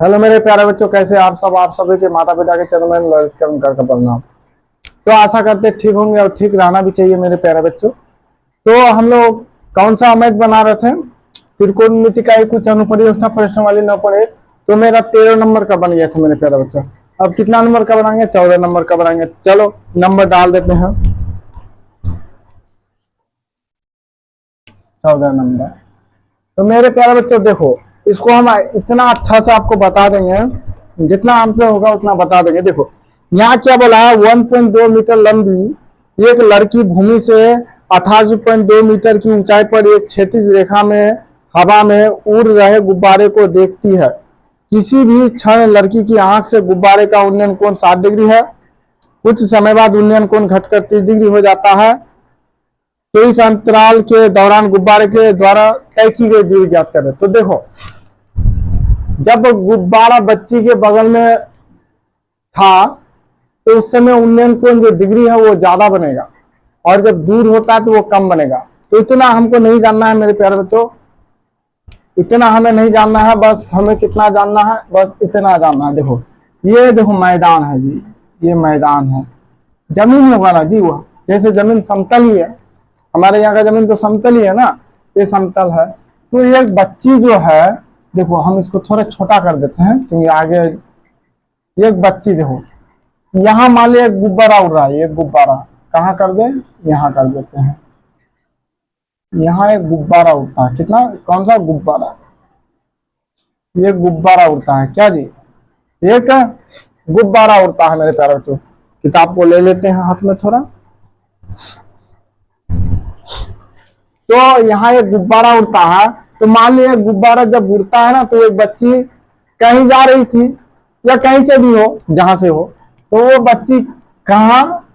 Hello मेरे प्यारे बच्चों, कैसे आप सब। आप सभी के माता पिता के चरणों में ललित कर्म कर प्रणाम। तो आशा करते ठीक होंगे और ठीक रहना भी चाहिए मेरे प्यारे बच्चों। तो हम लोग कौन सा मैथ बना रहे थे? त्रिकोणमिति का ही कुछ अनुप्रयोग था, प्रश्न वाली 9.1। तो मेरा 13 नंबर का बन गया था मेरे प्यारे बच्चों। अब कितना नंबर का बनाएंगे? 14 नंबर का बनाएंगे। चलो नंबर डाल देते हैं। 14 नंबर। तो मेरे प्यारे बच्चों देखो, इसको हम इतना अच्छा से आपको बता देंगे, जितना हमसे होगा उतना बता देंगे। देखो यहाँ क्या बोला है, 1.2 मीटर लंबी एक लड़की भूमि से 88.2 मीटर की ऊंचाई पर एक क्षैतिज रेखा में हवा में उड़ रहे गुब्बारे को देखती है। किसी भी क्षण लड़की की आंख से गुब्बारे का उन्नयन कोण 60 डिग्री है। कुछ समय बाद उन्नयन कोण घटकर 30 डिग्री हो जाता है। तो इस अंतराल के दौरान गुब्बारे के द्वारा तय की गई दूरी ज्ञात करें। तो देखो, जब गुब्बारा बच्ची के बगल में था तो उस समय उन्नयन कोण जो डिग्री है वो ज्यादा बनेगा, और जब दूर होता है तो वो कम बनेगा। तो इतना हमको नहीं जानना है मेरे प्यारे बच्चों, इतना हमें नहीं जानना है। बस हमें कितना जानना है, बस इतना जानना है। देखो ये देखो मैदान है जी, ये मैदान है। जमीन होगा ना जी, वो जैसे जमीन समतल ही है, हमारे यहाँ का जमीन तो समतल ही है ना, ये समतल है। तो एक बच्ची जो है, देखो हम इसको थोड़ा छोटा कर देते हैं क्योंकि आगे एक बच्ची, देखो यहाँ मान लिया एक गुब्बारा उड़ रहा है। एक गुब्बारा कहाँ कर दे, यहाँ कर देते हैं। यहाँ एक गुब्बारा उड़ता है। कितना, कौन सा गुब्बारा? ये गुब्बारा उड़ता है क्या जी? एक गुब्बारा उड़ता है मेरे प्यारे बच्चों। किताब को ले लेते हैं हाथ में थोड़ा। तो यहाँ एक गुब्बारा उड़ता है। तो मान लिया गुब्बारा जब उड़ता है ना, तो एक बच्ची कहीं जा रही थी या कहीं से भी हो, जहां से हो, तो वो बच्ची कहाँ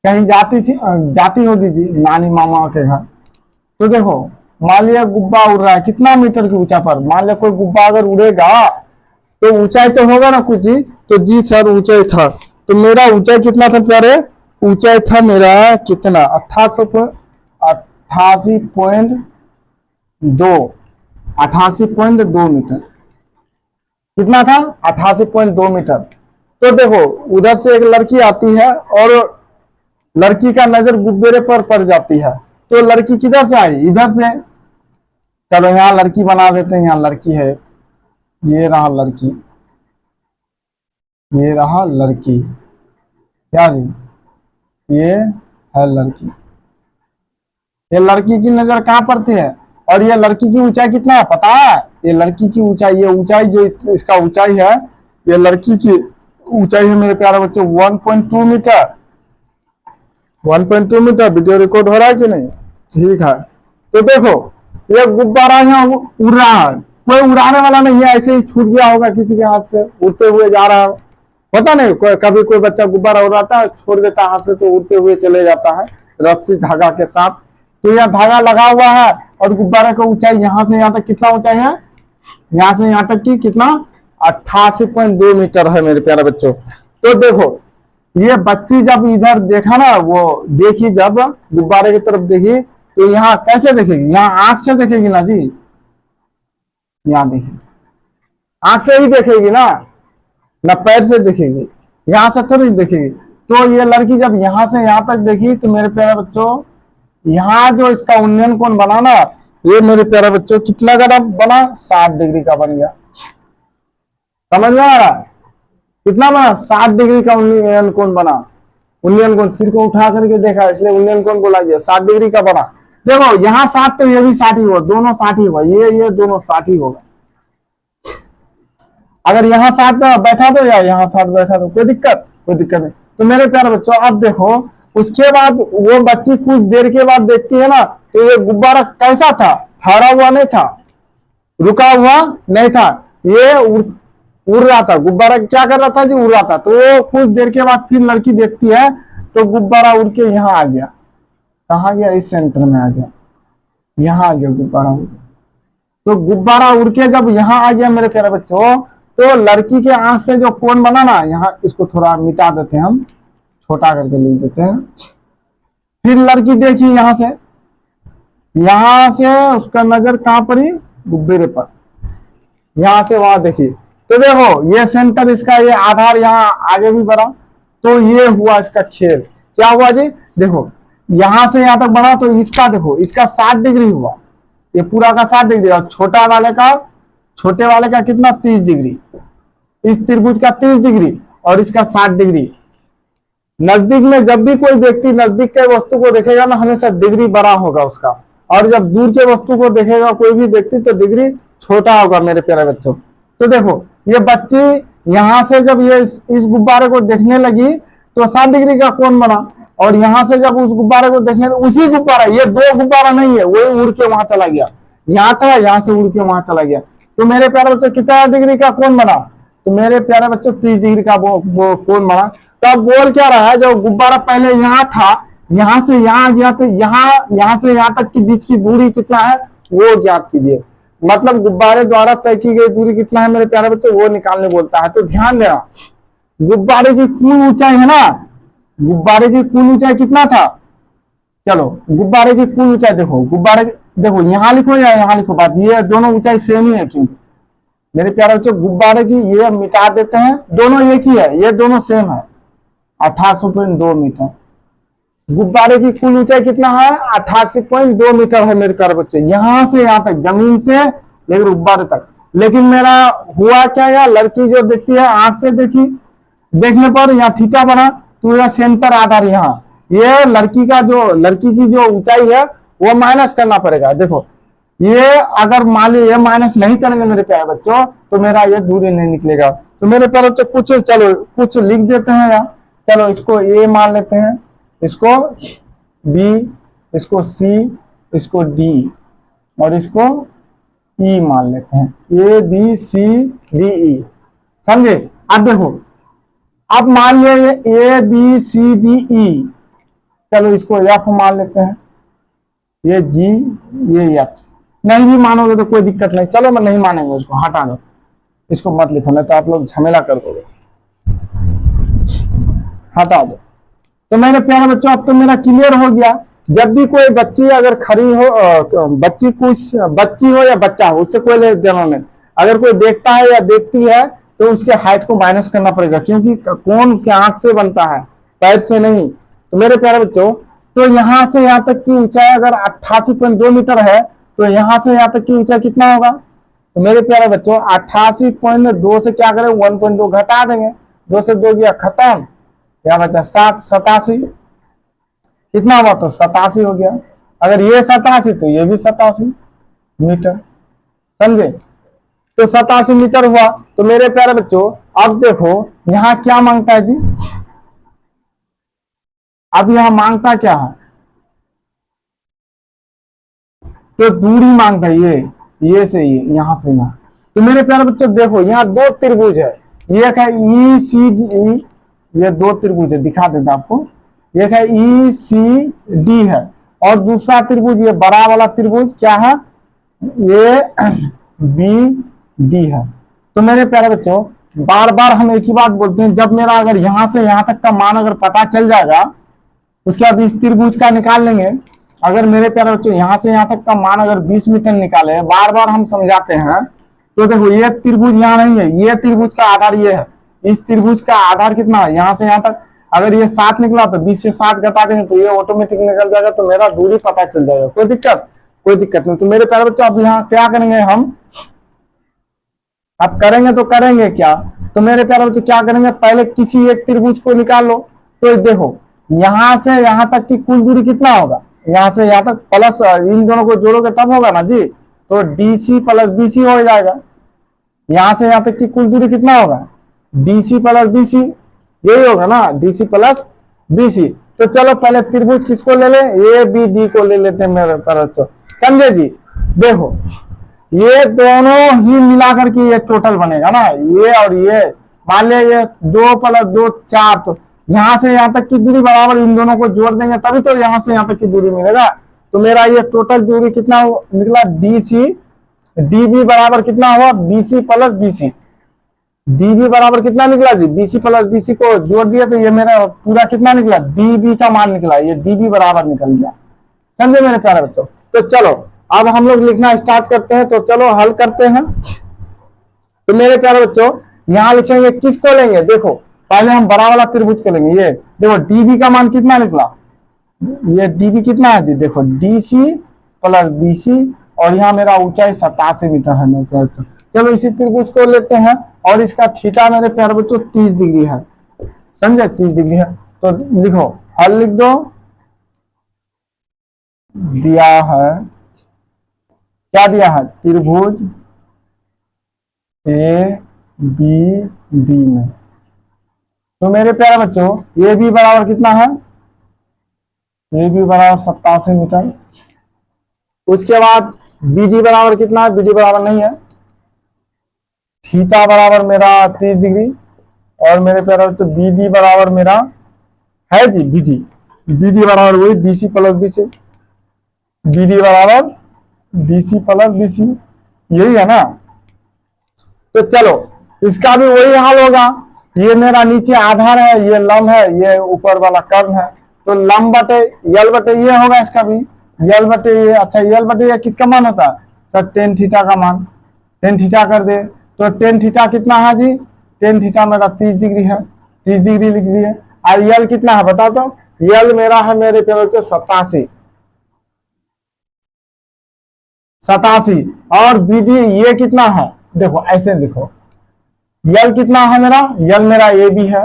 कहीं जाती होगी जी, नानी मामा के घर। तो देखो मान लिया गुब्बा उड़ रहा है, कितना मीटर की ऊंचाई पर। मान लिया कोई गुब्बा अगर उड़ेगा तो ऊंचाई तो होगा ना कुछ जी। तो जी सर ऊंचाई था, तो मेरा ऊंचाई कितना था प्यारे? ऊंचाई था मेरा कितना? 88.2 88.2 मीटर। कितना था? 88.2 मीटर। तो देखो उधर से एक लड़की आती है और लड़की का नजर गुब्बारे पर पड़ जाती है। तो लड़की किधर से आई? इधर से। चलो यहाँ लड़की बना देते हैं। यहाँ लड़की है, ये रहा लड़की, ये रहा लड़की। क्या जी? ये है लड़की। ये लड़की की नजर कहाँ पड़ती है? और ये लड़की की ऊंचाई कितना है पता है? ये लड़की की ऊंचाई, ये ऊंचाई जो इसका ऊंचाई है, ये लड़की की ऊंचाई है मेरे प्यारे बच्चों 1.2 मीटर। 1.2 मीटर। वीडियो रिकॉर्ड हो रहा है कि नहीं? ठीक है। तो देखो ये गुब्बारा यहाँ उड़ रहा है, कोई उड़ाने वाला नहीं है, ऐसे ही छूट गया होगा किसी के हाथ से, उड़ते हुए जा रहा है। पता नहीं, कभी कोई बच्चा गुब्बारा उड़ाता है, छोड़ देता है हाथ से, तो उड़ते हुए चले जाता है रस्सी धागा के साथ। तो यह धागा लगा हुआ है और गुब्बारा का ऊंचाई यहाँ से यहाँ तक कितना ऊंचाई है? यहाँ से यहाँ तक की कितना? 88.2 मीटर है मेरे प्यारे बच्चों। तो देखो ये बच्ची जब इधर देखा ना, वो देखी जब गुब्बारे की तरफ देखी, तो यहाँ कैसे देखेगी? यहाँ आंख से देखेगी ना जी। यहाँ देखिए, आंख से ही देखेगी ना पैर से देखेगी, यहाँ से थोड़ी देखेगी। तो ये लड़की जब यहाँ से यहाँ तक देखी, तो मेरे प्यारे बच्चों यहाँ जो इसका उन्नयन कोण बना ना, ये मेरे प्यारे बच्चों कितना का बना? 60 डिग्री का बन गया। समझ में आ रहा है? कितना बना? 60 डिग्री का उन्नयन कोण बना। उन्नयन कोण सिर को उठा करके देखा, इसलिए उन्नयन कोण बोला गया, 60 डिग्री का बना। देखो यहाँ 60 तो ये भी 60 ही होगा, दोनों 60 ही होगा, ये दोनों 60 ही होगा। अगर यहाँ 60 बैठा दो या यहाँ 60 बैठा दो, कोई दिक्कत नहीं। तो मेरे प्यारे बच्चों अब देखो, उसके बाद वो बच्ची कुछ देर के बाद देखती है ना, तो ये गुब्बारा कैसा था? ठहरा हुआ नहीं था, रुका हुआ नहीं था, ये उड़ रहा था। गुब्बारा क्या कर रहा था जी? उड़ रहा था। तो कुछ देर के बाद फिर लड़की देखती है, तो गुब्बारा उड़ के यहाँ आ गया। कहाँ गया? इस सेंटर में आ गया, यहाँ आ गया गुब्बारा उड़। तो गुब्बारा उड़ के जब यहाँ आ गया मेरे प्यारे बच्चों, तो लड़की के आंख से जो कोण बना ना, यहाँ इसको थोड़ा मिटा देते हैं, हम छोटा करके लिख देते हैं। फिर लड़की देखी यहाँ से उसका नजर कहाँ पड़ी? गुब्बारे पर। यहां से वहां देखिए, तो देखो ये सेंटर इसका, ये आधार यहाँ आगे भी बढ़ा, तो ये हुआ इसका खेल। क्या हुआ जी, देखो यहां से यहां तक बढ़ा, तो इसका देखो, इसका 60 डिग्री हुआ, ये पूरा का 60 डिग्री, और छोटे वाले का कितना, 30 डिग्री, इस त्रिभुज का 30 डिग्री और इसका 60 डिग्री। नजदीक में जब भी कोई व्यक्ति नजदीक के वस्तु को देखेगा ना, हमेशा डिग्री बड़ा होगा उसका, और जब दूर के वस्तु को देखेगा कोई भी व्यक्ति, तो डिग्री छोटा होगा मेरे प्यारे बच्चों। तो देखो ये बच्ची यहां से जब ये इस गुब्बारे को देखने लगी, तो 60 डिग्री का कोण बना, और यहां से जब उस गुब्बारे को देखने, उसी गुब्बारा, ये दो गुब्बारा नहीं है, वो उड़ के वहां चला गया, यहाँ था, यहां से उड़ के वहां चला गया, तो मेरे प्यारे बच्चों कितना डिग्री का कोण बना, तो मेरे प्यारे बच्चों 30 डिग्री का वो कोण बना। तो अब बोल क्या रहा है, जो गुब्बारा पहले यहाँ था, यहां से यहां गया, तो यहां से यहां तक की बीच की दूरी कितना है वो ज्ञात कीजिए। मतलब गुब्बारे द्वारा तय की गई दूरी कितना है मेरे प्यारे बच्चों, वो निकालने बोलता है। तो ध्यान देना, गुब्बारे की कुल ऊंचाई है ना, गुब्बारे की कुल ऊंचाई कितना था, चलो गुब्बारे की कुल ऊंचाई देखो, गुब्बारे देखो यहाँ लिखो या यहाँ लिखो बात, ये दोनों ऊंचाई सेम ही है, क्योंकि मेरे प्यारे बच्चों गुब्बारे की ये मिटा देते हैं, दोनों एक ही है, ये दोनों सेम है, 88.2 मीटर। गुब्बारे की कुल ऊंचाई कितना है, 88.2 मीटर है मेरे प्यारे बच्चे, यहां से यहां तक, जमीन से लेकर गुब्बारे तक। लेकिन मेरा हुआ क्या, या लड़की जो देखती है आंख से देखी, देखने पर यहाँ थीटा बना, तो यह सेंटर आधार यहाँ, ये लड़की की जो ऊंचाई है वो माइनस करना पड़ेगा। देखो ये अगर मान लीजिए ये माइनस नहीं करेंगे मेरे प्यारे बच्चों, तो मेरा ये दूरी नहीं निकलेगा। तो मेरे प्यारे बच्चों कुछ लिख देते हैं यहाँ, चलो इसको ए मान लेते हैं, इसको बी, इसको सी, इसको डी, और इसको ई मान लेते हैं, A B C D E, समझे। अब देखो, अब मान लिया A B C D E, चलो इसको एफ मान लेते हैं, ये जी, ये एच। नहीं भी मानोगे तो कोई दिक्कत नहीं, चलो मैं नहीं मानेंगे, इसको हटा दो, इसको मत लिखो, नहीं तो आप लोग झमेला कर दोगे, हटा दो। तो मेरे प्यारे बच्चों अब तो मेरा क्लियर हो गया, जब भी कोई बच्ची अगर खड़ी हो, बच्ची हो या बच्चा हो, उससे कोई लेना देना नहीं, अगर कोई देखता है या देखती है तो उसके हाइट को माइनस करना पड़ेगा, क्योंकि कोण उसके आंख से बनता है, पैर से नहीं। तो मेरे प्यारे बच्चों, तो यहां से यहां तक की ऊंचाई अगर 88.2 मीटर है, तो यहां से यहां तक की ऊंचाई कितना होगा, तो मेरे प्यारे बच्चों 88.2 से क्या करें, 1.2 घटा देंगे, 2 से 2 गया खत्म, क्या बचा 7, 87, कितना हुआ, तो 87 हो गया। अगर ये 87 तो ये भी 87 मीटर, समझे। तो 87 मीटर हुआ। तो मेरे प्यारे बच्चों अब देखो यहां क्या मांगता है जी, अब यहां मांगता क्या है, तो दूरी मांगता है, ये से यहां से यहां। तो मेरे प्यारे बच्चों देखो यहाँ दो त्रिभुज है, एक है ई सी डी, ये दो त्रिभुज है, दिखा देता आपको, एक है ई सी डी है, और दूसरा त्रिभुज ये बड़ा वाला त्रिभुज क्या है, ये बी डी है। तो मेरे प्यारे बच्चों बार बार हम एक ही बात बोलते हैं, जब मेरा अगर यहां से यहां तक का मान अगर पता चल जाएगा, उसके बाद इस त्रिभुज का निकाल लेंगे। अगर मेरे प्यारे बच्चों यहां से यहां तक का मान अगर 20 मीटर निकाले, बार बार हम समझाते हैं, तो देखो ये त्रिभुज यहाँ नहीं है, ये त्रिभुज का आधार ये है, इस त्रिभुज का आधार कितना है, यहाँ से यहाँ तक अगर ये 7 निकला तो 20 से 7 घटा देंगे तो ये ऑटोमेटिक निकल जाएगा, तो मेरा दूरी पता चल जाएगा, कोई दिक्कत नहीं। तो मेरे प्यारे बच्चों अब यहाँ क्या करेंगे हम, अब करेंगे तो करेंगे क्या, तो मेरे प्यारे बच्चों क्या करेंगे, पहले किसी एक त्रिभुज को निकाल लो। तो देखो यहां से यहां तक की कुल दूरी कितना होगा, यहां से यहां तक प्लस इन दोनों को जोड़ोगे तब होगा ना जी, तो डीसी प्लस बीसी हो जाएगा। यहां से यहां तक की कुल दूरी कितना होगा, डीसी प्लस बीसी, यही होगा ना, डीसी प्लस बीसी। तो चलो पहले त्रिभुज किसको ले ले, ए बी डी को ले लेते हैं मेरे प्यारे बच्चों, समझे जी। देखो ये दोनों ही मिलाकर के ये टोटल बनेगा ना, ये और ये, मान लिया ये 2 + 2 4, तो यहां से यहां तक की दूरी बराबर इन दोनों को जोड़ देंगे तभी तो यहां से यहां तक की दूरी मिलेगा। तो मेरा ये टोटल दूरी कितना निकला, डीसी, डीबी बराबर कितना हुआ, बीसी प्लस बीसी, डीबी बराबर कितना निकला जी, बीसी प्लस बीसी को जोड़ दिया तो ये मेरा पूरा कितना निकला, डीबी का मान निकला, ये डीबी बराबर निकल गया, समझे मेरे प्यारे बच्चों। तो चलो अब हम लोग लिखना स्टार्ट करते हैं, तो चलो हल करते हैं। तो मेरे प्यारे बच्चों यहाँ लिखेंगे, किसको लेंगे, देखो पहले हम बड़ा वाला त्रिभुज को लेंगे। ये देखो डीबी का मान कितना निकला, ये डीबी कितना है जी, देखो डीसी प्लस बीसी, और यहाँ मेरा ऊंचाई 87 मीटर है मेरे प्यारे बच्चों। चलो इसी त्रिभुज को लेते हैं, और इसका थीटा मेरे प्यारे बच्चों 30 डिग्री है, समझे, 30 डिग्री है। तो लिखो, हल लिख दो, दिया है, क्या दिया है, त्रिभुज ए बी डी में। तो मेरे प्यारे बच्चों ए बी बराबर कितना है, ए बी बराबर 87 मीटर। उसके बाद बी डी बराबर कितना है, बी डी बराबर नहीं है, थीटा बराबर मेरा 30 डिग्री, और मेरे प्यारे बच्चों बी डी बराबर मेरा है जी, बी डी बराबर वही DC plus BC, B D बराबर डीसी प्लस बीसी, यही है ना। तो चलो इसका भी वही हाल होगा, ये मेरा नीचे आधार है, ये लंब है, ये ऊपर वाला कर्ण है, तो लंब बटे यल बटे ये होगा, इसका भी यल बटे ये। अच्छा यल बटे ये किसका मान होता है सर, टेन थीटा का मान, टेन थीटा कर दे, तो टेन थीटा कितना है जी, टेन थीटा मेरा 30 डिग्री है, 30 डिग्री लिख दिए। और यल कितना है बता दो, यल मेरा है मेरे प्यारे बच्चों 87, और बीडी ये कितना है, देखो ऐसे देखो, यल कितना है मेरा, यल मेरा ए बी है,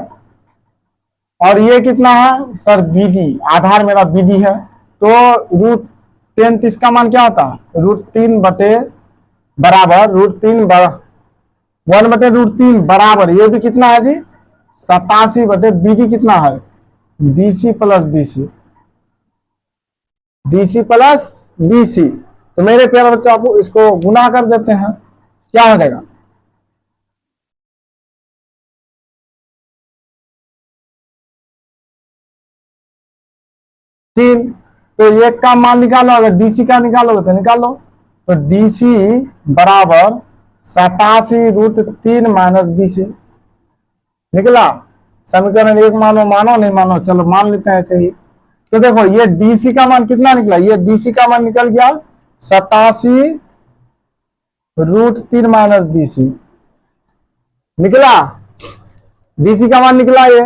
और ये कितना है सर बीडी, आधार मेरा बीडी है। तो रूट 10 इसका मान क्या होता है, रूट 3 बटे बराबर रूट 3 1 बटे रूट 3 बराबर, ये भी कितना है जी 87 बटे बीडी कितना है, DC plus BC, DC plus BC. तो मेरे प्यारे बच्चों आप इसको गुना कर देते हैं, क्या हो जाएगा, तीन। तो ये का मान निकालो, अगर डीसी का निकालोगे तो निकालो, तो डीसी बराबर 87 रूट 3 माइनस बीसी निकला। समीकरण एक मानो, मानो नहीं मानो चलो मान लेते हैं ऐसे ही। तो देखो ये डीसी का मान कितना निकला, ये डीसी का मान निकल गया 87 रूट 3 माइनस बीसी निकला, डीसी का मान निकला ये।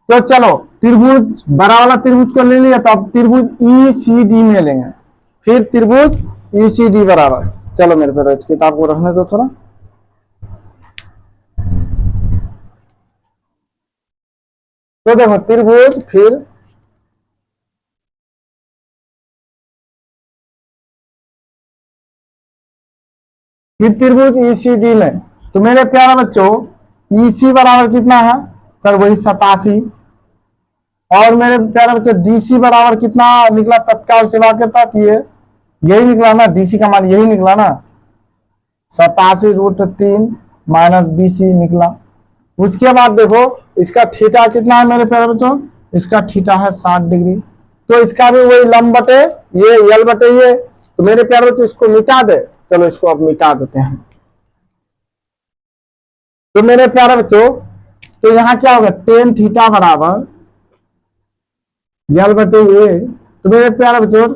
तो चलो त्रिभुज बड़ा वाला त्रिभुज को ले लिया, तो अब त्रिभुज ईसीडी में लेंगे, फिर त्रिभुज ईसीडी बराबर, चलो मेरे पे किताब को रखने दो थोड़ा। तो देखो त्रिभुज फिर त्रिभुज ईसीडी में, तो मेरे प्यारे बच्चों ईसी बराबर कितना है सर, वही 87, और मेरे प्यारे बच्चों डीसी बराबर कितना निकला तत्काल सेवा के तहत, ये यही निकला ना, डीसी का मान यही निकला ना, 87 रूट 3 माइनस बीसी निकला। उसके बाद देखो इसका थीटा कितना है मेरे प्यारे बच्चों, इसका थीटा है 60 डिग्री, तो इसका भी वही लंब बटे ये यल बटे ये। तो मेरे प्यारे बच्चों इसको मिटा दे, चलो इसको अब मिटा देते हैं। तो मेरे प्यारे बच्चों तो यहाँ क्या होगा, टेन थीटा बराबर यल बटे ये, तो मेरे प्यारे बच्चों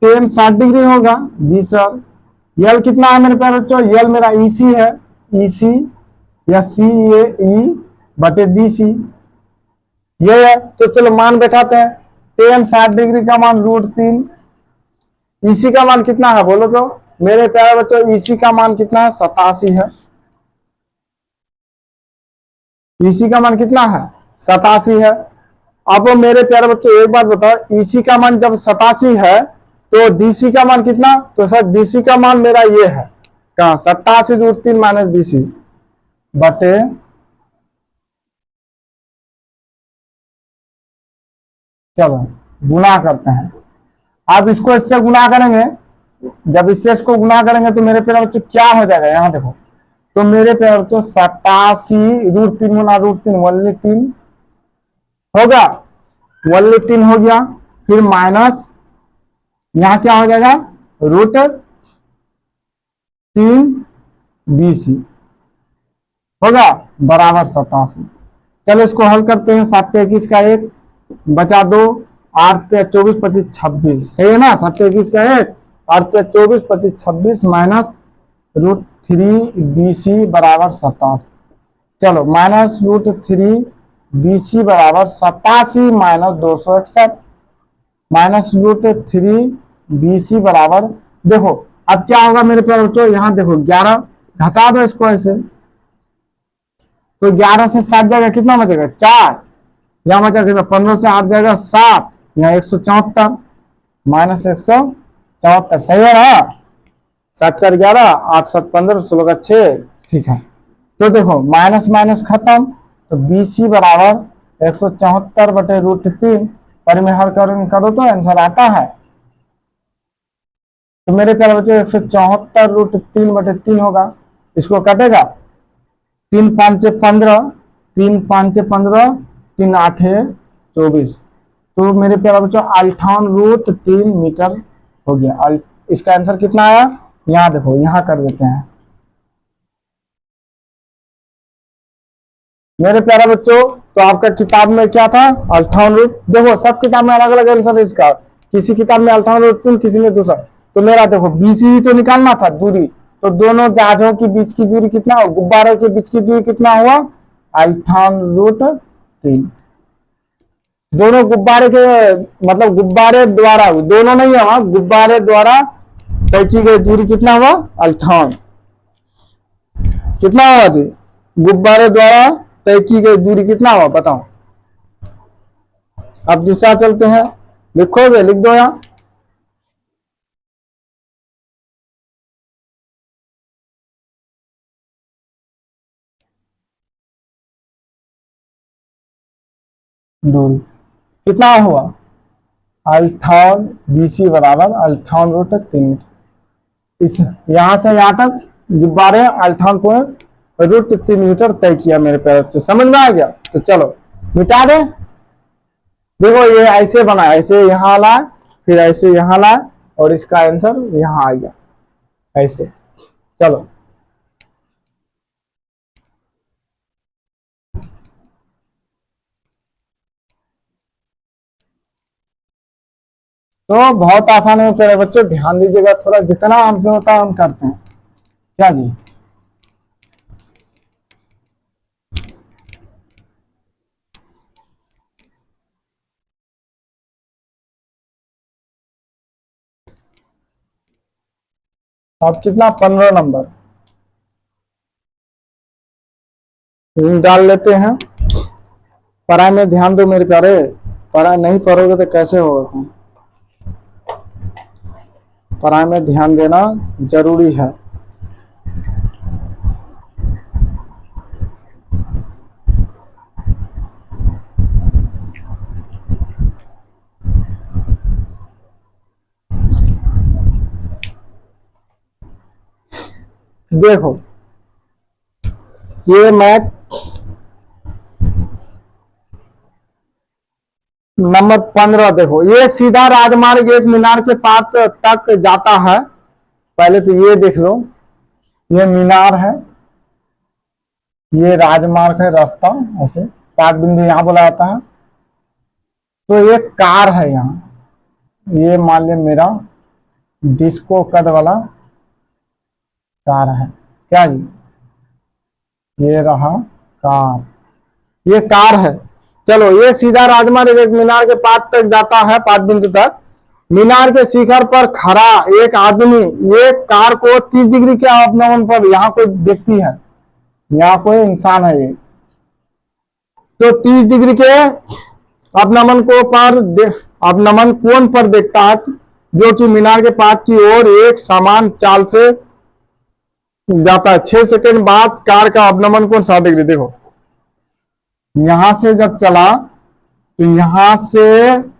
टेन 60 डिग्री होगा जी सर। यल कितना है मेरे प्यारे बच्चों, यल मेरा ईसी है, ईसी या सी ए ई बटे डी सी ये है। तो चलो मान बैठाते हैं, टेन 60 डिग्री का मान रूट 3, ईसी का मान कितना है बोलो तो मेरे प्यारे बच्चों, ईसी का मान कितना है 87 है, ईसी का मान कितना है 87 है। अब मेरे प्यारे बच्चों एक बात बताओ, ईसी का मान जब 87 है तो डीसी का मान कितना, तो सर डीसी का मान मेरा ये है कहा 87 रूट 3 माइनस बीसी बटे चलो गुना करते हैं। अब इसको इससे गुना करेंगे, जब इससे इसको गुना करेंगे तो मेरे प्यारे बच्चों क्या हो जाएगा, यहां देखो, तो मेरे प्यारे बच्चों 87 रूट 3 गुना रूट 3 वनली 3 होगा, वनली 3 हो गया, फिर माइनस यहां क्या हो जाएगा रूट 3 बीसी होगा बराबर 87। चलो इसको हल करते हैं, 7 21 का 1 बचा 2, 8 24 25 26 सही है ना, 7 21 का 1 8 24 25 26 माइनस -√3 BC बराबर 87। चलो -√3 BC बराबर 87 माइनस 261 -√3 BC बराबर, देखो अब क्या होगा मेरे प्यारे बच्चों, यहाँ देखो 11 घटा दो इसको ऐसे, तो 11 से 7 जाएगा कितना बचेगा 4, यहाँ बचा कितना 15 से 8 जाएगा 7, यहाँ 174 -174 सही है ना। 7 4 11, 8 7 15, 16 का 6, ठीक है। तो देखो माइनस माइनस खत्म, तो BC बराबर 174/√3 पर में हर करो तो आंसर आता है। तो मेरे प्यारे बच्चों 174√3/3 होगा, इसको कटेगा 3 5 15, 3 5 15, 3 8 24, तो मेरे प्यारे बच्चों 58√3 मीटर हो गया। इसका आंसर कितना आया, यहाँ देखो यहाँ कर देते हैं मेरे प्यारे बच्चों। तो आपका किताब में क्या था 58, देखो सब किताब में अलग अलग आंसर है इसका, किसी किताब में 58√3, किसी में दूसरा। तो मेरा देखो BC तो निकालना था दूरी, तो दोनों जहाजों के बीच की दूरी कितना हो, गुब्बारों के बीच की दूरी कितना हुआ 58√3। दोनों गुब्बारे के मतलब गुब्बारे द्वारा, दोनों नहीं हुआ, गुब्बारे द्वारा तय की गई दूरी कितना हुआ 58, कितना हुआ जी, गुब्बारे द्वारा तय की गई दूरी कितना हुआ बताओ। अब दूसरा चलते हैं, लिखोगे लिख दो यहां, दूरी कितना हुआ 58, BC बराबर 58√3। इस यहां से यहां तक गुब्बारे 58.√3 मीटर तय किया मेरे प्यारे बच्चे, समझ में आ गया। तो चलो मिटा दे, देखो ये ऐसे बना, ऐसे यहां ला, फिर ऐसे यहां ला, और इसका आंसर यहां आ गया ऐसे। चलो तो बहुत आसान है प्यारे बच्चों, ध्यान दीजिएगा थोड़ा, जितना हमसे होता है हम करते हैं, क्या जी। अब कितना 15 नंबर डाल लेते हैं। पढ़ाई में ध्यान दो मेरे प्यारे, पढ़ाई नहीं पढ़ोगे तो कैसे होगा तुम, पढ़ाई में ध्यान देना जरूरी है। देखो ये मैथ नंबर 15, देखो ये सीधा राजमार्ग एक मीनार के पास तक जाता है। पहले तो ये देख लो, ये मीनार है, ये राजमार्ग है, रास्ता ऐसे पाक बिंदु यहाँ बोला जाता है। तो ये कार है, यहाँ ये मान लिया मेरा डिस्को कट वाला कार है, क्या जी, ये रहा कार, ये कार है। चलो ये सीधा राजमार्ग एक मीनार के पास तक जाता है, पाद बिंदु तक। मीनार के शिखर पर खड़ा एक आदमी ये कार को 30 डिग्री के अवनमन पर, यहाँ कोई व्यक्ति है, यहाँ कोई इंसान है ये, तो 30 डिग्री के अवनमन को पर अवनमन कोण पर देखता है, जो कि मीनार के पास की ओर एक समान चाल से जाता है। 6 सेकंड बाद कार का अवनमन कोण 60 डिग्री। देखो यहां से जब चला, तो यहां से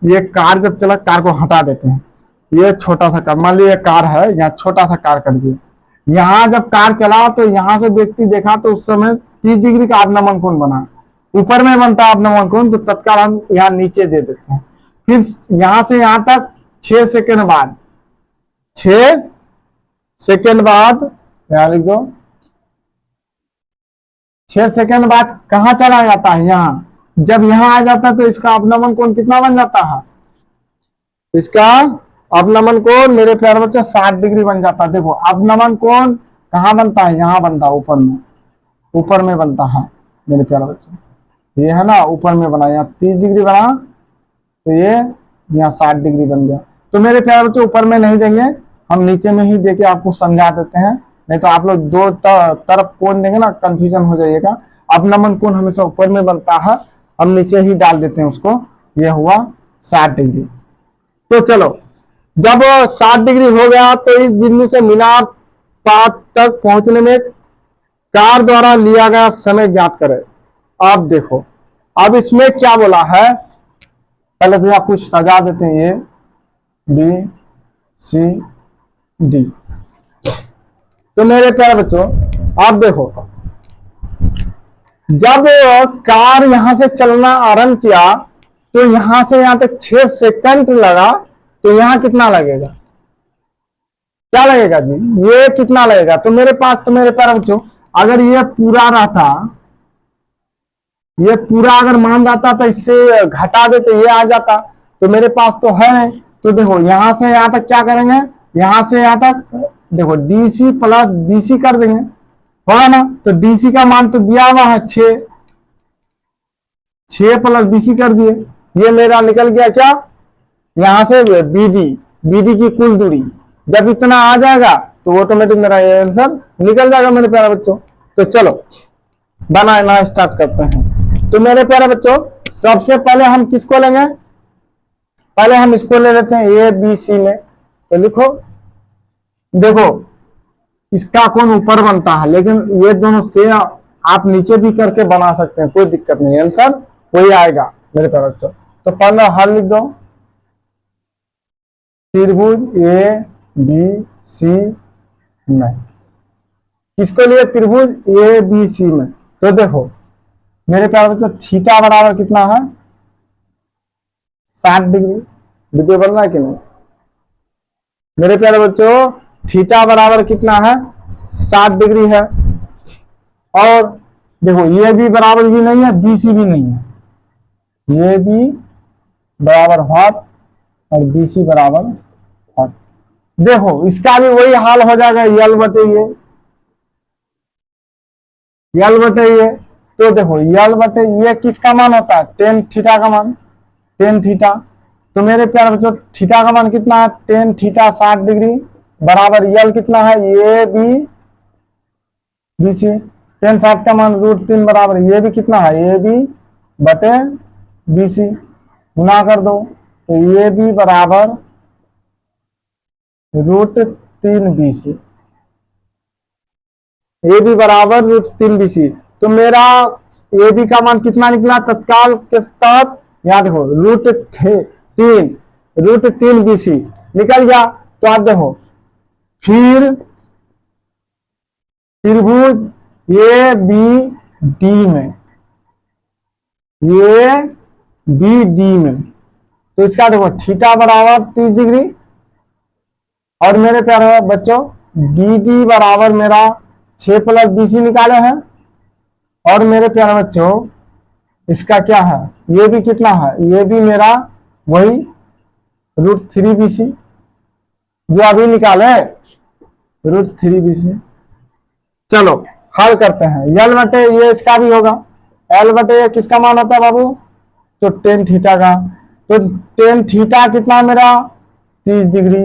ये कार जब चला, कार को हटा देते हैं, ये छोटा सा कार, मान लीजिए कार है, यहाँ छोटा सा कार कर दिए, यहां जब कार चला तो यहां से व्यक्ति देखा तो उस समय 30 डिग्री का अवनमन कोण बना, ऊपर में बनता है अवनमन कोण, तो तत्काल हम यहाँ नीचे दे देते हैं। फिर यहां से यहां तक 6 सेकंड बाद, 6 सेकंड बाद यहां लिख दो, 6 सेकंड बाद कहां चला जाता है, यहां जब यहां आ जाता है तो इसका अवनमन कोण कितना बन जाता है, इसका अवनमन कोण मेरे प्यारे बच्चे 60 डिग्री बन जाता है। देखो अवनमन कोण कहाँ बनता है, यहाँ बनता है, ऊपर में बनता है मेरे प्यारे बच्चों। ये है ना ऊपर में बना, यहाँ 30 डिग्री बना तो ये यहाँ 60 डिग्री बन गया। तो मेरे प्यारे बच्चों ऊपर में नहीं देंगे, हम नीचे में ही देके आपको समझा देते हैं, नहीं तो आप लोग दो तरफ कोण देंगे ना कंफ्यूजन हो जाइएगा। अपनमन कोण हमेशा ऊपर में बनता है, हम नीचे ही डाल देते हैं उसको। ये हुआ 60 डिग्री। तो चलो जब 60 डिग्री हो गया तो इस बिंदु से मीनार पात तक पहुंचने में कार द्वारा लिया गया समय ज्ञात करें। अब देखो अब इसमें क्या बोला है, पहले तो आप कुछ सजा देते हैं, ये बी सी डी। तो मेरे प्यारे बच्चों आप देखो, जब कार यहां से चलना आरंभ किया तो यहां से यहां तक 6 सेकंड लगा, तो यहां कितना लगेगा, क्या लगेगा जी, ये कितना लगेगा। तो मेरे पास, तो मेरे प्यारे बच्चों अगर ये पूरा रहता, ये पूरा अगर मान जाता तो इससे घटा देते ये आ जाता, तो मेरे पास तो है। तो देखो यहां से यहां तक क्या करेंगे, यहां से यहां तक देखो डीसी प्लस बीसी कर देंगे, होगा ना। तो डीसी का मान तो दिया हुआ है 6 प्लस बीसी कर दिए, ये मेरा निकल गया क्या, यहां से बीडी की कुल दूरी। जब इतना आ जाएगा तो ऑटोमेटिक मेरा ये आंसर निकल जाएगा मेरे प्यारे बच्चों। तो चलो बनाना स्टार्ट करते हैं। तो मेरे प्यारे बच्चों सबसे पहले हम किसको लेंगे, पहले हम इसको ले लेते हैं ए बी सी में। तो लिखो, देखो इसका कोण ऊपर बनता है, लेकिन ये दोनों से आप नीचे भी करके बना सकते हैं, कोई दिक्कत नहीं, आंसर वही आएगा मेरे प्यारे बच्चों। तो पहले हल लिख दो, त्रिभुज ए बी सी में, किसको लिए, त्रिभुज ए बी सी में। तो देखो मेरे प्यारे बच्चों थीटा बराबर कितना है, 60 डिग्री। वीडियो बन रहा है कि नहीं मेरे प्यारे बच्चों, थीटा बराबर कितना है, 60 डिग्री है। और देखो ये भी बराबर भी नहीं है, बीसी भी नहीं है, ये भी बराबर हाथ और बीसी बराबर हाथ। देखो इसका भी वही हाल हो जाएगा, यल बटे ये। तो देखो यल बटे ये किसका मान होता है, टेन थीटा का मान, टेन थीटा। तो मेरे प्यारे बच्चों थीटा का मान कितना है, टेन थीटा 60 डिग्री बराबर यल कितना है, ये भी बीसी, टेन 60 का मान √3 बराबर ये भी कितना है, ये भी बटे बीसी, गुना कर दो तो ये भी बराबर √3 बीसी, ये भी बराबर √3 बीसी। तो मेरा ए बी का मान कितना निकला तत्काल के तहत, यहां देखो √3 बीसी निकल गया। तो आप देखो फिर त्रिभुज ए बी डी में, ये बी डी में, तो इसका देखो थीटा बराबर 30 डिग्री और मेरे प्यारे बच्चों बी डी बराबर मेरा 6 प्लस बीसी निकाले हैं। और मेरे प्यारे बच्चों इसका क्या है, ये भी कितना है, ये भी मेरा वही √3 बीसी जो अभी निकाले, √3 बीसी। चलो हल करते हैं, यल बटे ये इसका भी होगा, एल बटे ये किसका मान होता है बाबू, तो टेन थीटा का। तो टेन थीटा कितना मेरा 30 डिग्री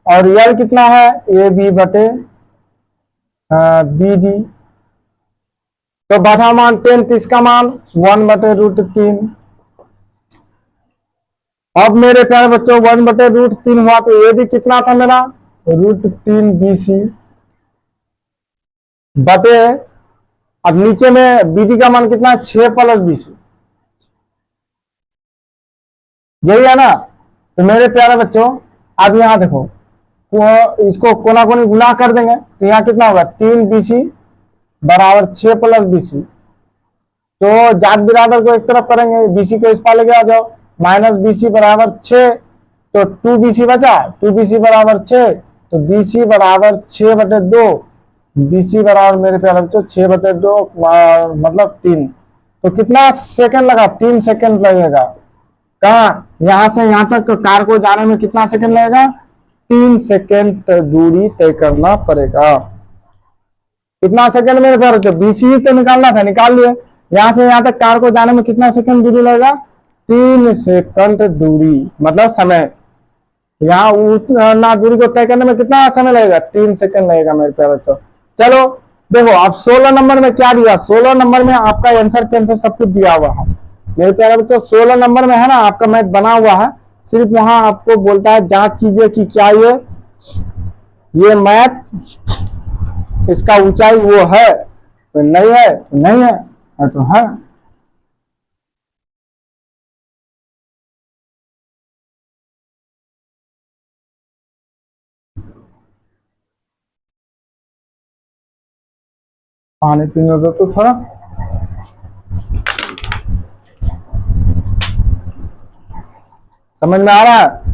और यल कितना है, ए बी बटे बी डी। तो बाधा मान टेन, इसका मान 1 बटे √3। अब मेरे प्यारे बच्चों 1 बटे √3 हुआ तो ये भी कितना था मेरा, √3 बीसी बटे, अब नीचे में बीडी का मान कितना है, 6 प्लस बीसी, यही है ना। तो मेरे प्यारे बच्चों अब यहां देखो इसको कोना कोनी गुना कर देंगे तो यहाँ कितना होगा, 3 बीसी बराबर 6 प्लस बीसी। तो जाट बिरादर को एक तरफ करेंगे, बीसी को इस पार लेके आ जाओ, माइनस बीसी बराबर 6, तो 2 बीसी बचा, 2 बीसी बराबर 6, तो बीसी बराबर 6 बटे 2, बीसी बराबर मेरे प्यारे बच्चों 6 बटे 2 मतलब 3। तो कितना सेकंड लगा, 3 सेकंड लगेगा। कहा यहां से यहां तक कार को जाने में कितना सेकंड लगेगा, 3 सेकंड दूरी तय करना पड़ेगा। कितना सेकंड मेरे प्यारे बच्चों, बीसी तो निकालना था, निकाल लिया। यहां से यहां तक कार को जाने में कितना सेकंड दूरी लगेगा, 3 सेकंड दूरी, मतलब समय। यहाँ उतना दूरी को तय करने में कितना समय लगेगा, 3 सेकंड लगेगा मेरे प्यारे बच्चों। चलो देखो अब 16 नंबर में क्या दिया, 16 नंबर में आपका आंसर के आंसर सब कुछ दिया हुआ है मेरे प्यारे बच्चों। 16 नंबर में है ना आपका मैथ बना हुआ है, सिर्फ वहां आपको बोलता है जांच कीजिए कि क्या ये मैथ इसका ऊंचाई वो है, तो नहीं है तो नहीं है तो है। पानी पीने दो तो थोड़ा। समझ में आ रहा है?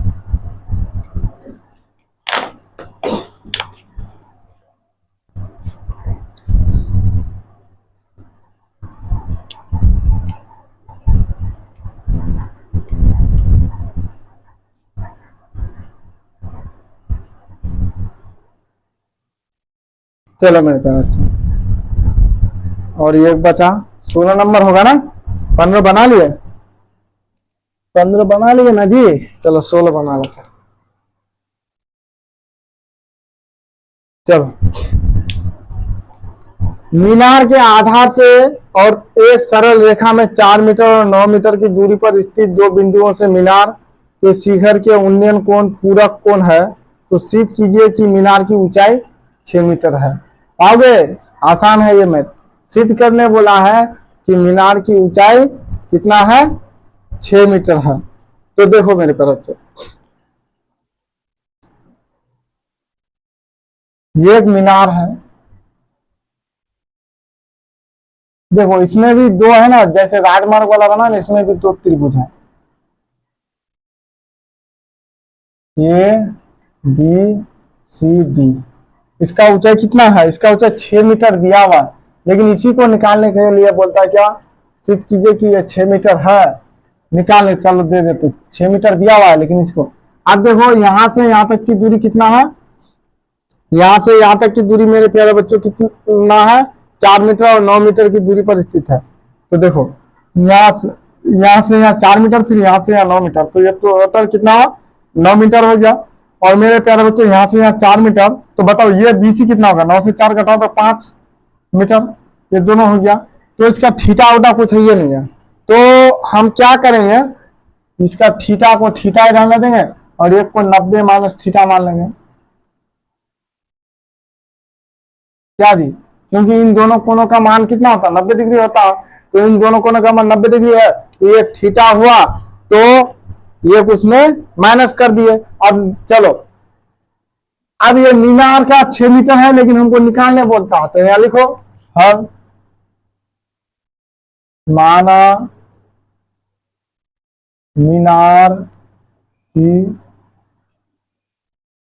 चलो मेरे प्यारे, और ये एक बचा, 16 नंबर होगा ना, 15 बना लिए, 15 बना लिए ना जी। चलो 16 बना लेते हैं। चलो, मीनार के आधार से और एक सरल रेखा में 4 मीटर और 9 मीटर की दूरी पर स्थित दो बिंदुओं से मीनार के शिखर के उन्नयन कोण पूरक कोण है, तो सिद्ध कीजिए कि मीनार की ऊंचाई 6 मीटर है। आगे आसान है ये मैथ, सिद्ध करने बोला है कि मीनार की ऊंचाई कितना है, 6 मीटर है। तो देखो मेरे तरफ से, ये एक मीनार है, देखो इसमें भी दो है ना, जैसे राजमार्ग वाला बना ना, इसमें भी दो त्रिभुज है, ए बी सी डी। इसका ऊंचाई कितना है, इसका ऊंचाई 6 मीटर दिया हुआ है, लेकिन इसी को निकालने के लिए बोलता है क्या, सिद्ध कीजिए कि ये 6 मीटर है। निकालने चलो दे देते, 6 मीटर दिया हुआ है, लेकिन इसको अब देखो यहां से यहां तक की दूरी कितना है, यहां से यहां तक की दूरी मेरे प्यारे बच्चों कितना है, 4 मीटर और 9 मीटर की दूरी पर स्थित है। तो देखो यहाँ से यहाँ 4 मीटर, फिर यहाँ से यहाँ 9 मीटर, तो ये तो टोटल कितना हुआ, 9 मीटर हो गया। और मेरे प्यारे बच्चों यहाँ से यहाँ 4 मीटर, तो बताओ ये बीसी कितना होगा, 9 से 4 घटाओ तो 5 मीटर, ये दोनों हो गया। तो इसका थीटा उटा कुछ है ये नहीं है, तो हम क्या करेंगे, इसका थीटा को थीटा ही रहने देंगे और एक को 90 माइनस थीटा मान लेंगे, क्या जी, क्योंकि इन दोनों कोणों का मान कितना होता है, 90 डिग्री होता है, तो इन दोनों कोणों का मान 90 डिग्री है, तो ये थीटा हुआ, तो ये उसमें माइनस कर दिए। अब चलो, अब ये मीनार का 6 मीटर है, लेकिन हमको निकालने बोलता है, तो यहां लिखो हम माना मीनार की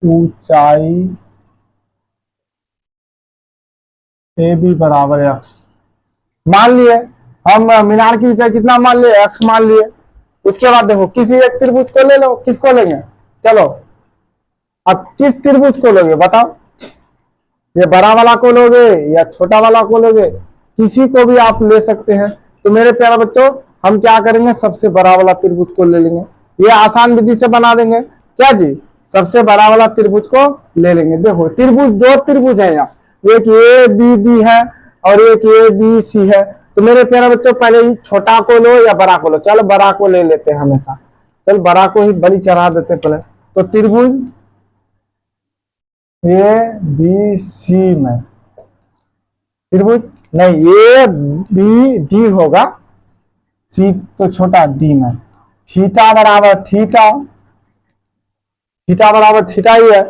ऊंचाई ए बी बराबर एक्स मान लिए, हम मीनार की ऊंचाई कितना मान लिए, एक्स मान लिए। उसके बाद देखो किसी एक त्रिभुज को ले लो, किसको लेंगे, चलो अब किस त्रिभुज को लोगे बताओ, ये बड़ा वाला को लोगे या छोटा वाला को लोगे, किसी को भी आप ले सकते हैं। तो मेरे प्यारे बच्चों हम क्या करेंगे, सबसे बड़ा वाला त्रिभुज को ले लेंगे, ये आसान विधि से बना देंगे, क्या जी, सबसे बड़ा वाला त्रिभुज को ले लेंगे। देखो त्रिभुज, दो त्रिभुज है यहाँ, एक ए बी डी है और एक ए बी सी है। तो मेरे प्यारे बच्चों पहले ही छोटा को लो या बड़ा को लो, चलो बड़ा को ले लेते हैं हमेशा, चल बड़ा को ही बलि चढ़ा देते पहले। तो त्रिभुज ए बी सी में त्रिभुज नहीं, ए बी डी होगा, सी तो छोटा डी में, थीटा बराबर थीटा, थीटा बराबर थीटा ही है।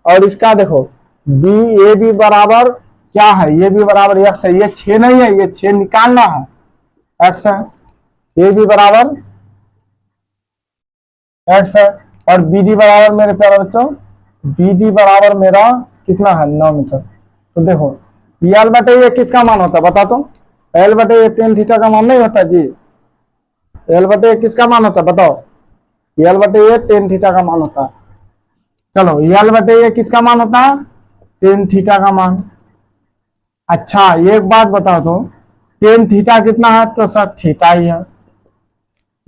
और इसका देखो बी ए बी बराबर क्या है, ये भी बराबर एक्स है, ये 6 नहीं है, ये 6 निकालना है, एक्स है, ए बी बराबर एक्स है। और बी डी बराबर मेरे प्यारे बच्चों, बी डी बराबर मेरा कितना है, 9 मीटर। तो देखो एल बटे ये किसका मान होता है बता, तो एल बटे ये टेन थीटा का मान नहीं होता जी, एल बटे किसका मान होता है बताओ, एल बटे ये टेन थीटा का मान होता है। चलो एल बटे ये किसका मान होता है, टेन थीटा का मान। अच्छा एक बात बताओ तो टेन थीटा कितना है, तो सर थीटा ही है।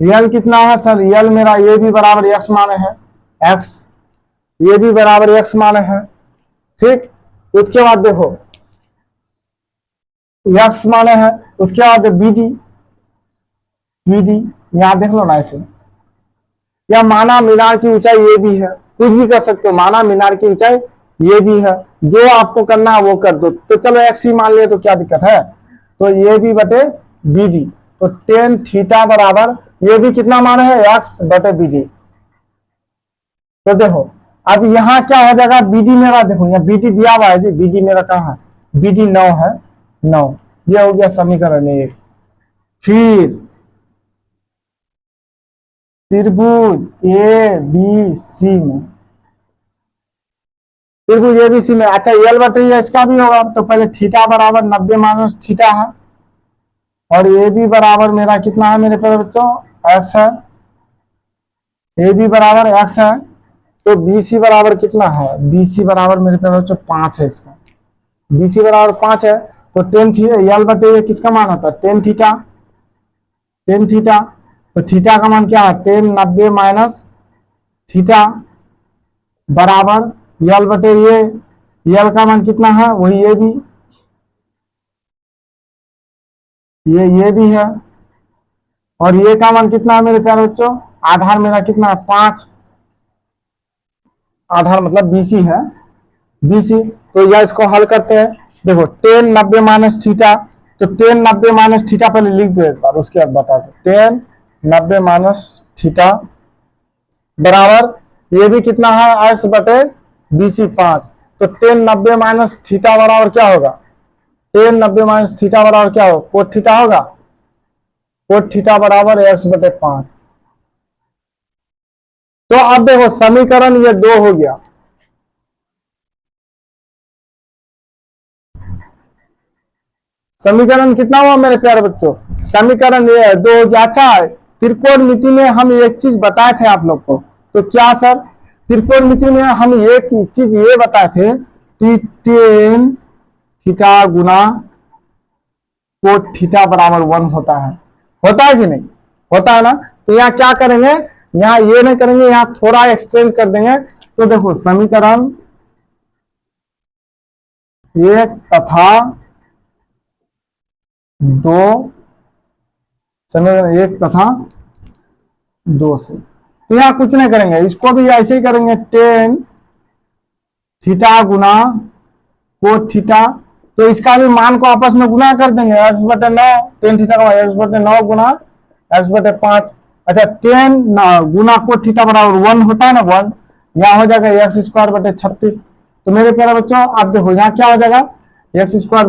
रियल कितना है सर, रियल मेरा ये भी बराबर एक्स माने है, एक्स, ये भी बराबर एक्स माने है। ठीक, उसके बाद देखो एक्स माने है, उसके बाद बी डी, बी डी यहां देख लो ना ऐसे, या माना मीनार की ऊंचाई ये भी है, कुछ भी कर सकते हो, माना मीनार की ऊंचाई ये भी है, जो आपको करना है वो कर दो। तो चलो एक्स ही मान लिया तो क्या दिक्कत है, तो ये भी बटे बी डी, तो टेन थीटा बराबर ये भी कितना मान है, एक्स बटे बी डी। तो देखो अब यहाँ क्या हो जाएगा, बी डी मेरा देखो यहाँ बी डी दिया हुआ है जी, बी डी मेरा कहाँ है, बी डी 9 है, 9, ये हो गया समीकरण एक। फिर त्रिभुज ए बी सी में, त्रिभुज एबीसी में, अच्छा एल बटे इसका भी होगा, तो पहले थीटा बराबर 90 माइनस थीटा है, और ए बी बराबर मेरा कितना है मेरे प्यारे बच्चों, एक्स है, ए बी बराबर एक्स है, तो बी सी बराबर कितना है, बी सी बराबर मेरे प्यारे बच्चों 5 है, इसका बी सी बराबर 5 है, तो टेन थीटा एल बटे ये किसका मान होता है, टेन थीटा, टेन थीटा, तो थीटा का मान क्या है, टेन 90 माइनस थीटा बराबर यल बटे ये, यल का मान कितना है, वही ये भी है, और ये का मान कितना है मेरे प्यारे बच्चों, आधार मेरा कितना है 5, आधार मतलब बीसी है, बीसी। तो यह इसको हल करते हैं, देखो टेन 90 माइनस थीटा, तो टेन 90 माइनस थीटा पहले लिख दो एक बार, उसके बाद बता दो, टेन 90 माइनस थीटा बराबर ये भी कितना है, एक्स बटे बीसी 5, तो टेन 90 माइनस थीटा बराबर क्या होगा, टेन 90 माइनस थीटा बराबर क्या होगा, कोट थीटा होगा, कोट थीटा बराबर एक्स बटे 5। तो अब देखो समीकरण ये 2 हो गया, समीकरण कितना हुआ मेरे प्यारे बच्चों, समीकरण ये 2 हो गया। अच्छा त्रिकोणमिति में हम एक चीज बताए थे आप लोग को, तो क्या सर, त्रिकोणमिति में हम एक चीज ये बताए थे कि टेन थीटा गुना कोट थीटा बराबर 1 होता है कि नहीं, होता है ना। तो यहाँ क्या करेंगे, यहाँ ये नहीं करेंगे, यहाँ थोड़ा एक्सचेंज कर देंगे। तो देखो समीकरण एक तथा 2, समीकरण एक तथा 2 से, तो यहाँ कुछ नहीं करेंगे, इसको भी ऐसे ही करेंगे, टेन थीटा गुना कोट थीटा, तो इसका भी मान को आपस में गुना कर देंगे, एक्स बटे 9, टेन थीटा का एक्स बटे 9 गुना एक्स बटे 5। अच्छा टेन गुना कोट थीटा बराबर 1 होता है ना, 1, यहाँ हो जाएगा एक्स स्क्वायर बटे 36। तो मेरे प्यारे बच्चों आप देखो यहाँ क्या हो जाएगा, एक्स स्क्वायर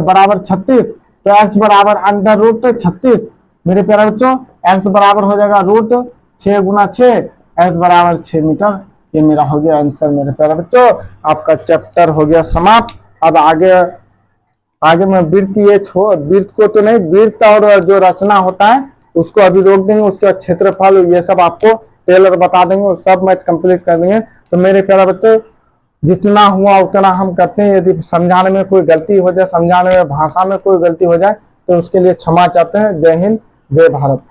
बराबर 36, तो एक्स बराबर अंडर रूट 36, मेरे प्यारे बच्चों एक्स बराबर हो जाएगा रूट 6 गुना 6, एक्स बराबर 6 मीटर। ये मेरा हो गया आंसर मेरे प्यारे बच्चों, आपका चैप्टर हो गया समाप्त। अब आगे मैं वृत्त ये वृत्त को तो नहीं, वृत्त और जो रचना होता है उसको अभी रोक देंगे, उसके बाद क्षेत्रफल ये सब आपको टेलर बता देंगे, सब मैथ कंप्लीट कर देंगे। तो मेरे प्यारे बच्चों जितना हुआ उतना हम करते हैं, यदि समझाने में कोई गलती हो जाए, समझाने में भाषा में कोई गलती हो जाए तो उसके लिए क्षमा चाहते हैं। जय हिंद, जय भारत।